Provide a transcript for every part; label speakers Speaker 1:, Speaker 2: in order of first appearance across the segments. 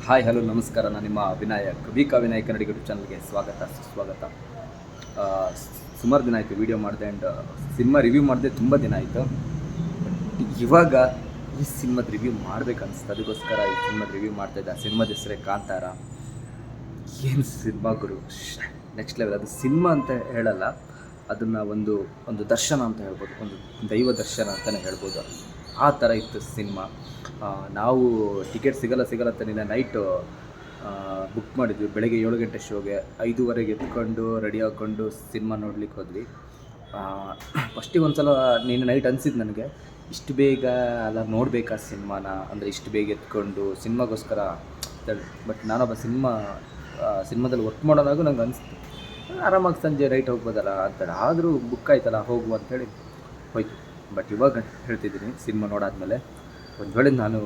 Speaker 1: Hi hello ನಮಸ್ಕಾರ. ನಾನು ನಿಮ್ಮ ವಿನಾಯಕ್ ವಿನಾಯಕ್ ಕನ್ನಡ ಯೂಟ್ಯೂಬ್ ಚಾನಲ್ಗೆ ಸ್ವಾಗತ ಸುಸ್ವಾಗತ. ಆ, ಸುಮಾರು ದಿನ ಆಯಿತು ವೀಡಿಯೋ ಮಾಡಿದೆ ಆ್ಯಂಡ್ ಸಿನಿಮಾ ರಿವ್ಯೂ ಮಾಡಿದೆ, ತುಂಬ ದಿನ ಆಯಿತು. ಇವಾಗ ಈ ಸಿನಿಮಾದ ರಿವ್ಯೂ ಮಾಡ್ಬೇಕನ್ನಿಸ್ತು, ಅದಕ್ಕೋಸ್ಕರ ಈ ಸಿನಿಮಾದ ರಿವ್ಯೂ ಮಾಡ್ತಾಯಿದ್ದೆ. ಆ ಸಿನಿಮಾದ ಹೆಸರೇ ಕಾಂತಾರ. ಏನು ಸಿನಿಮಾ ಗುರು, ನೆಕ್ಸ್ಟ್ ಲೆವೆಲ್. ಅದು ಸಿನಿಮಾ ಅಂತ ಹೇಳಲ್ಲ, ಅದನ್ನು ಒಂದು ಒಂದು ದರ್ಶನ ಅಂತ ಹೇಳ್ಬೋದು, ಒಂದು ದೈವ ದರ್ಶನ ಅಂತಲೇ ಹೇಳ್ಬೋದು. ಆ ಥರ ಇತ್ತು ಸಿನಿಮಾ. ನಾವು ಟಿಕೆಟ್ ಸಿಗಲ್ಲ ಅಂತ ನಿನ್ನೆ ನೈಟು ಬುಕ್ ಮಾಡಿದ್ವಿ. ಬೆಳಗ್ಗೆ 7 ಗಂಟೆ ಶೋಗೆ 5:30 ಎತ್ಕೊಂಡು ರೆಡಿ ಹಾಕ್ಕೊಂಡು ಸಿನಿಮಾ ನೋಡ್ಲಿಕ್ಕೆ ಹೋದ್ವಿ. ಫಸ್ಟಿಗೆ ಒಂದು ಸಲ ನಿನ್ನೆ ನೈಟ್ ಅನಿಸಿದ್ದು ನನಗೆ, ಇಷ್ಟು ಬೇಗ ಅಲ್ಲ ನೋಡಬೇಕಾ ಸಿನಿಮಾನ, ಅಂದರೆ ಇಷ್ಟು ಬೇಗ ಎತ್ಕೊಂಡು ಸಿನಿಮಾಗೋಸ್ಕರ. ಬಟ್ ನಾನೊಬ್ಬ ಸಿನಿಮಾದಲ್ಲಿ ವರ್ಕ್ ಮಾಡೋನಾಗೂ ನಂಗೆ ಅನಿಸ್ತು, ಆರಾಮಾಗಿ ಸಂಜೆ ರೈಟ್ ಹೋಗ್ಬೋದಲ್ಲ ಅಂತೇಳಿ. ಆದರೂ ಬುಕ್ ಆಯ್ತಲ್ಲ ಹೋಗುವ ಅಂಥೇಳಿ ಹೋಯ್ತು. ಬಟ್ ಇವಾಗ ಹೇಳ್ತಿದ್ದೀನಿ, ಸಿನಿಮಾ ನೋಡಾದ್ಮೇಲೆ ಒಂದು ವೇಳೆ ನಾನು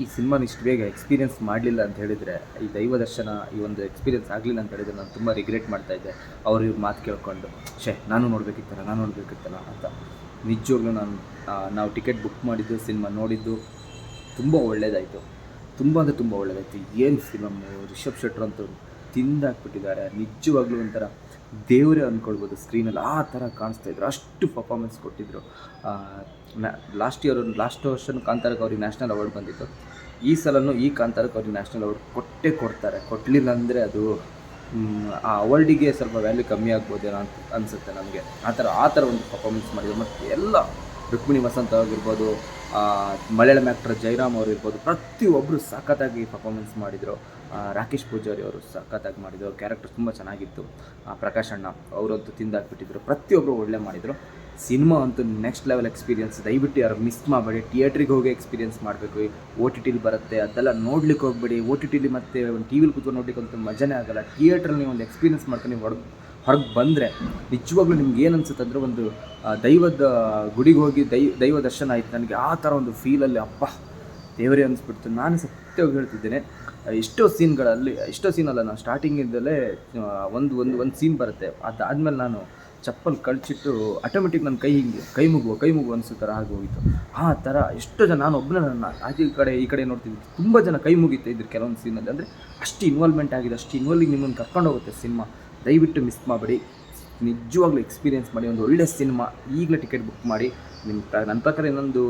Speaker 1: ಈ ಸಿನಿಮಾನ ಇಷ್ಟು ಬೇಗ ಎಕ್ಸ್ಪೀರಿಯೆನ್ಸ್ ಮಾಡಲಿಲ್ಲ ಅಂತ ಹೇಳಿದರೆ, ಈ ದೈವ ದರ್ಶನ ಈ ಒಂದು ಎಕ್ಸ್ಪೀರಿಯೆನ್ಸ್ ಆಗಲಿಲ್ಲ ಅಂತ ಹೇಳಿದರೆ, ನಾನು ತುಂಬ ರಿಗ್ರೆಟ್ ಮಾಡ್ತಾಯಿದ್ದೆ. ಇವ್ರ ಮಾತು ಕೇಳ್ಕೊಂಡು ನಾನು ನೋಡಬೇಕಿತ್ತಲ್ಲ ಅಂತ. ನಿಜವಾಗ್ಲೂ ನಾವು ಟಿಕೆಟ್ ಬುಕ್ ಮಾಡಿದ್ದು, ಸಿನಿಮಾ ನೋಡಿದ್ದು ತುಂಬ ಒಳ್ಳೆಯದಾಯಿತು. ತುಂಬ ಅಂದರೆ ತುಂಬ ಒಳ್ಳೆಯದಾಯಿತು. ಏನು ಫಿಲಮ್, ರಿಷಬ್ ಶೆಟ್ಟರ್ ಅಂತೂ ತಿಂದಾಕ್ಬಿಟ್ಟಿದ್ದಾರೆ. ನಿಜವಾಗ್ಲೂ ಒಂಥರ ದೇವರೇ ಅಂದ್ಕೊಳ್ಬೋದು. ಸ್ಕ್ರೀನಲ್ಲಿ ಆ ಥರ ಕಾಣಿಸ್ತಾಯಿದ್ರು, ಅಷ್ಟು ಪರ್ಫಾರ್ಮೆನ್ಸ್ ಕೊಟ್ಟಿದ್ದರು. ಲಾಸ್ಟ್ ವರ್ಷನೂ ಕಾಂತಾರಕ್ಕೆ ಅವ್ರಿಗೆ ನ್ಯಾಷನಲ್ ಅವಾರ್ಡ್ ಬಂದಿತ್ತು. ಈ ಸಲನೂ ಈ ಕಾಂತಾರಕ್ಕೆ ಅವ್ರಿಗೆ ನ್ಯಾಷನಲ್ ಅವಾರ್ಡ್ ಕೊಡ್ತಾರೆ. ಕೊಡಲಿಲ್ಲ ಅಂದರೆ ಅದು ಆ ಅವಾರ್ಡಿಗೆ ಸ್ವಲ್ಪ ವ್ಯಾಲ್ಯೂ ಕಮ್ಮಿ ಆಗ್ಬೋದೇನೋ ಅಂತ ಅನಿಸುತ್ತೆ ನನಗೆ. ಆ ಥರ ಒಂದು ಪರ್ಫಾರ್ಮೆನ್ಸ್ ಮಾಡಿದ್ರು. ಮತ್ತು ಎಲ್ಲ ರುಕ್ಮಿಣಿ ವಸಂತ ಆಗಿರ್ಬೋದು, ಮಲಯಾಳಂ ಆ್ಯಕ್ಟರ್ ಜಯರಾಮ್ ಅವರು ಇರ್ಬೋದು, ಪ್ರತಿಯೊಬ್ಬರು ಸಖತ್ತಾಗಿ ಪರ್ಫಾರ್ಮೆನ್ಸ್ ಮಾಡಿದರು. ರಾಕೇಶ್ ಪೂಜಾರಿ ಅವರು ಸಖತ್ತಾಗಿ ಮಾಡಿದರು. ಕ್ಯಾರೆಕ್ಟರ್ ತುಂಬ ಚೆನ್ನಾಗಿತ್ತು. ಪ್ರಕಾಶ್ ಅಣ್ಣ ಅವರಂತೂ ತಿಂದಾಕ್ಬಿಟ್ಟಿದ್ರು. ಪ್ರತಿಯೊಬ್ಬರು ಒಳ್ಳೆ ಮಾಡಿದರು. ಸಿನಿಮಾ ಅಂತೂ ನೆಕ್ಸ್ಟ್ ಲೆವೆಲ್ ಎಕ್ಸ್ಪೀರಿಯೆನ್ಸ್. ದಯವಿಟ್ಟು ಯಾರು ಮಿಸ್ ಮಾಡಬೇಡಿ. ಥಿಯೇಟ್ರಿಗೆ ಹೋಗಿ ಎಕ್ಸ್ಪೀರಿಯೆನ್ಸ್ ಮಾಡಬೇಕು. OTTಲಿ ಬರುತ್ತೆ, ಅದೆಲ್ಲ ನೋಡ್ಲಿಕ್ಕೆ ಹೋಗ್ಬೇಡಿ. OTTಲಿ ಮತ್ತು ಒಂದು ಟಿ ವಿಲಿ ಕೂತ್ಕೊಂಡು ನೋಡ್ಲಿಕ್ಕೆ ಅಂತೂ ಮಜಾನೇ ಆಗೋಲ್ಲ. ಥಿಯೇಟ್ರಲ್ಲಿ ಒಂದು ಎಕ್ಸ್ಪೀರಿಯೆನ್ಸ್ ಮಾಡ್ಕೊಂಡು ನೀವು ಹೊರಗೆ ಬಂದರೆ ನಿಜವಾಗ್ಲೂ ನಿಮ್ಗೆ ಏನು ಅನ್ಸುತ್ತೆ ಅಂದರೆ, ಒಂದು ದೈವದ ಗುಡಿಗೆ ಹೋಗಿ ದೈವ ದರ್ಶನ ಆಯಿತು ನನಗೆ. ಆ ಥರ ಒಂದು ಫೀಲಲ್ಲಿ ಅಪ್ಪ ದೇವರೇ ಅನಿಸ್ಬಿಡ್ತು. ನಾನು ಸತ್ಯವಾಗಿ ಹೇಳ್ತಿದ್ದೇನೆ, ಎಷ್ಟೋ ಸೀನಲ್ಲ, ನಾನು ಸ್ಟಾರ್ಟಿಂಗಿಂದಲೇ ಒಂದು ಸೀನ್ ಬರುತ್ತೆ. ಅದಾದಮೇಲೆ ನಾನು ಚಪ್ಪಲ್ ಕಳ್ಚಿಟ್ಟು ಆಟೋಮೆಟಿಕ್ ನನ್ನ ಕೈ ಮುಗುವ ಅನಿಸೋ ಥರ ಆಗಿ ಹೋಗಿತ್ತು. ಆ ಥರ ಎಷ್ಟೋ ಜನ, ನಾನು ಒಬ್ಬನೇ ಈ ಕಡೆ ನೋಡ್ತಿದ್ದೆ, ತುಂಬ ಜನ ಕೈ ಮುಗಿತಾ ಇದ್ರು ಕೆಲವೊಂದು ಸೀನಲ್ಲಿ. ಅಂದರೆ ಅಷ್ಟು ಇನ್ವಾಲ್ವ್ಮೆಂಟ್ ಆಗಿದೆ, ಅಷ್ಟು ಇನ್ವಾಲ್ವಿಂಗ್ ನಿಮ್ಮನ್ನು ಕರ್ಕೊಂಡು ಹೋಗುತ್ತೆ ಸಿನಿಮಾ. ದಯವಿಟ್ಟು ಮಿಸ್ ಮಾಡಬೇಡಿ. ನಿಜವಾಗ್ಲೂ ಎಕ್ಸ್ಪೀರಿಯೆನ್ಸ್ ಮಾಡಿ. ಒಂದು ಒಳ್ಳೆ ಸಿನಿಮಾ. ಈಗಲೇ ಟಿಕೆಟ್ ಬುಕ್ ಮಾಡಿ. ನನ್ನ ಪ್ರಕಾರ ಇನ್ನೊಂದು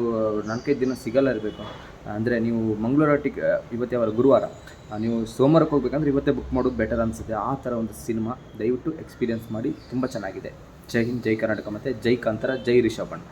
Speaker 1: 4-5 ದಿನ ಸಿಗಲ್ಲ ಇರಬೇಕು. ಅಂದರೆ ನೀವು ಮಂಗಳವಾರ ಇವತ್ತೇ ಗುರುವಾರ, ನೀವು ಸೋಮವಾರಕ್ಕೆ ಹೋಗ್ಬೇಕಂದ್ರೆ ಇವತ್ತೇ ಬುಕ್ ಮಾಡೋದು ಬೆಟರ್ ಅನಿಸುತ್ತೆ. ಆ ಥರ ಒಂದು ಸಿನಿಮಾ. ದಯವಿಟ್ಟು ಎಕ್ಸ್ಪೀರಿಯೆನ್ಸ್ ಮಾಡಿ. ತುಂಬ ಚೆನ್ನಾಗಿದೆ. ಜೈ ಹಿಂದ್, ಜೈ ಕರ್ನಾಟಕ, ಮತ್ತು ಜೈ ಕಾಂತಾರ, ಜೈ ರಿಷಬ್ ಅಣ್ಣ.